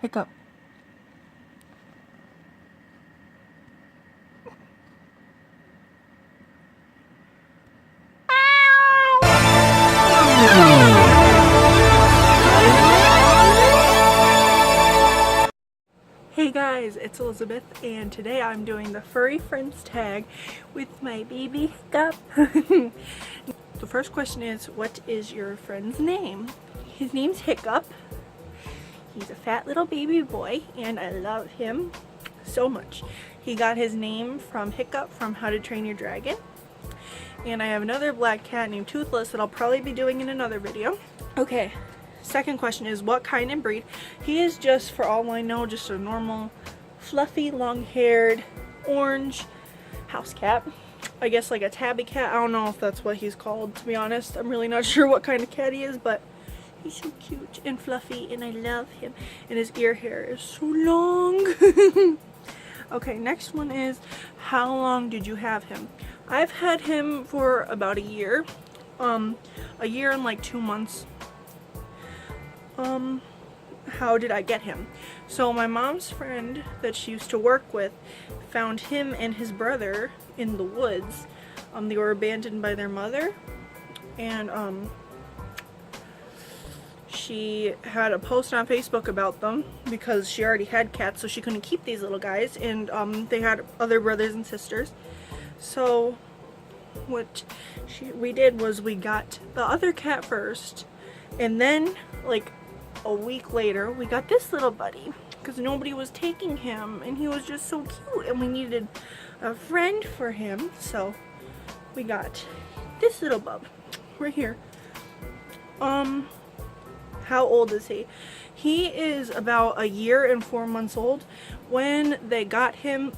Hiccup. Hey guys, it's Elizabeth, and today I'm doing the furry friends tag with my baby Hiccup. The first question is, what is your friend's name? His name's Hiccup. He's a fat little baby boy, and I love him so much. He got his name from Hiccup from How to Train Your Dragon. And I have another black cat named Toothless that I'll probably be doing in another video. Okay. Second question is, what kind and breed? He is just, for all I know, just a normal, fluffy, long-haired, orange house cat. I guess like a tabby cat. I don't know if that's what he's called, to be honest. I'm really not sure what kind of cat he is, but he's so cute and fluffy, and I love him. And his ear hair is so long. Okay, next one is, how long did you have him? I've had him for about a year. A year and like 2 months. How did I get him? So my mom's friend that she used to work with found him and his brother in the woods. They were abandoned by their mother, and she had a post on Facebook about them because she already had cats, so she couldn't keep these little guys, and they had other brothers and sisters. So what we did was we got the other cat first, and then like a week later we got this little buddy because nobody was taking him, and he was just so cute, and we needed a friend for him, so we got this little bub right here. How old is he? He is about a year and 4 months old. When they got him,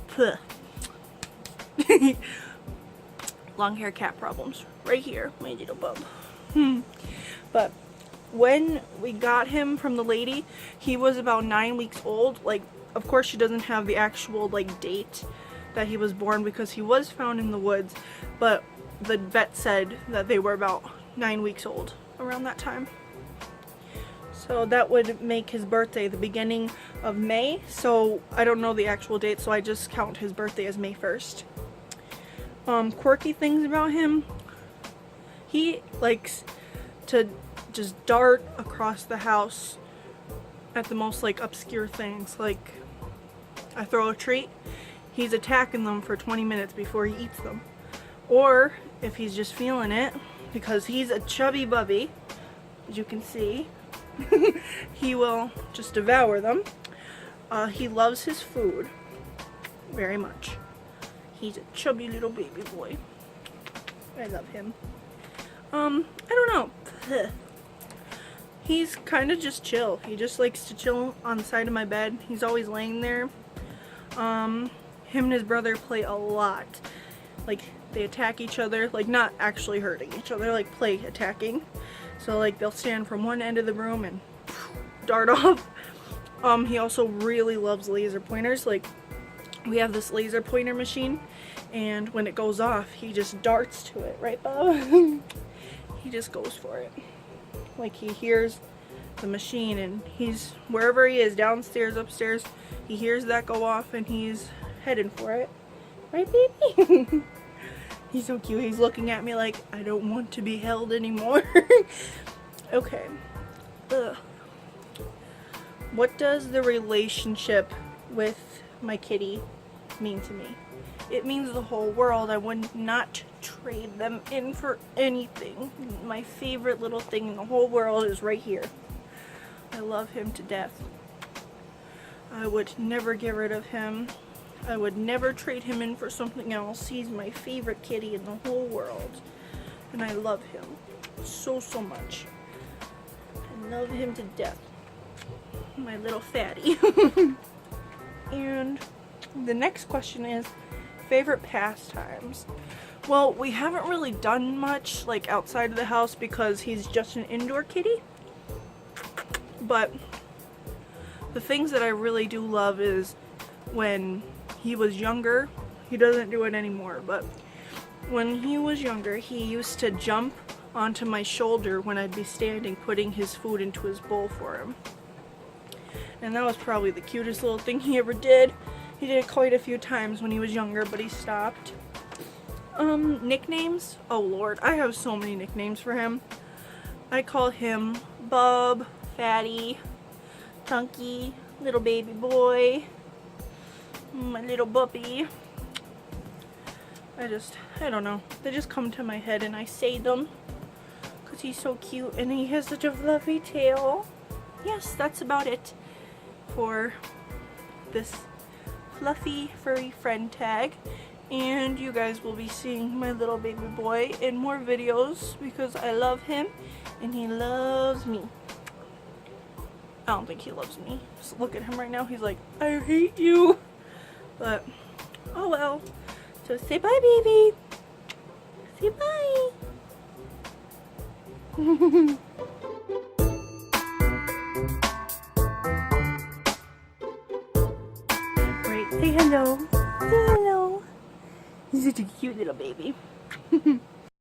long hair cat problems right here, my little bub. But when we got him from the lady, he was about 9 weeks old. Like, of course she doesn't have the actual like date that he was born because he was found in the woods, but the vet said that they were about 9 weeks old around that time. So that would make his birthday the beginning of May. So I don't know the actual date, so I just count his birthday as May 1st. Quirky things about him. He likes to just dart across the house at the most like obscure things. Like, I throw a treat, he's attacking them for 20 minutes before he eats them. Or if he's just feeling it, because he's a chubby bubby, as you can see, he will just devour them. He loves his food very much. He's a chubby little baby boy. I love him. I don't know. He's kind of just chill. He just likes to chill on the side of my bed. He's always laying there. Him and his brother play a lot. Like, they attack each other. Like, not actually hurting each other, like play attacking. So like, they'll stand from one end of the room and dart off. He also really loves laser pointers. Like, we have this laser pointer machine, and when it goes off, he just darts to it, right, Bob? He just goes for it. Like, he hears the machine, and he's wherever he is, downstairs, upstairs, he hears that go off, and he's heading for it. Right, baby? He's so cute. He's looking at me like, I don't want to be held anymore. Okay. Ugh. What does the relationship with my kitty mean to me? It means the whole world. I would not trade them in for anything. My favorite little thing in the whole world is right here. I love him to death. I would never get rid of him. I would never trade him in for something else. He's my favorite kitty in the whole world. And I love him so, so much. I love him to death. My little fatty. And the next question is, favorite pastimes. Well, we haven't really done much like outside of the house because he's just an indoor kitty. But the things that I really do love is when he was younger. He doesn't do it anymore, but when he was younger, he used to jump onto my shoulder when I'd be standing putting his food into his bowl for him. and that was probably the cutest little thing he ever did. He did it quite a few times when he was younger, but he stopped. Nicknames? Oh Lord, I have so many nicknames for him. I call him Bub, Fatty, Chunky, little baby boy, my little puppy. I don't know. They just come to my head and I say them because he's so cute and he has such a fluffy tail. Yes, that's about it for this fluffy furry friend tag. And you guys will be seeing my little baby boy in more videos because I love him and he loves me. I don't think he loves me. Just look at him right now. He's like, I hate you. But, oh well. So say bye, baby. Say bye. Right, say hello. Say hello. He's such a cute little baby.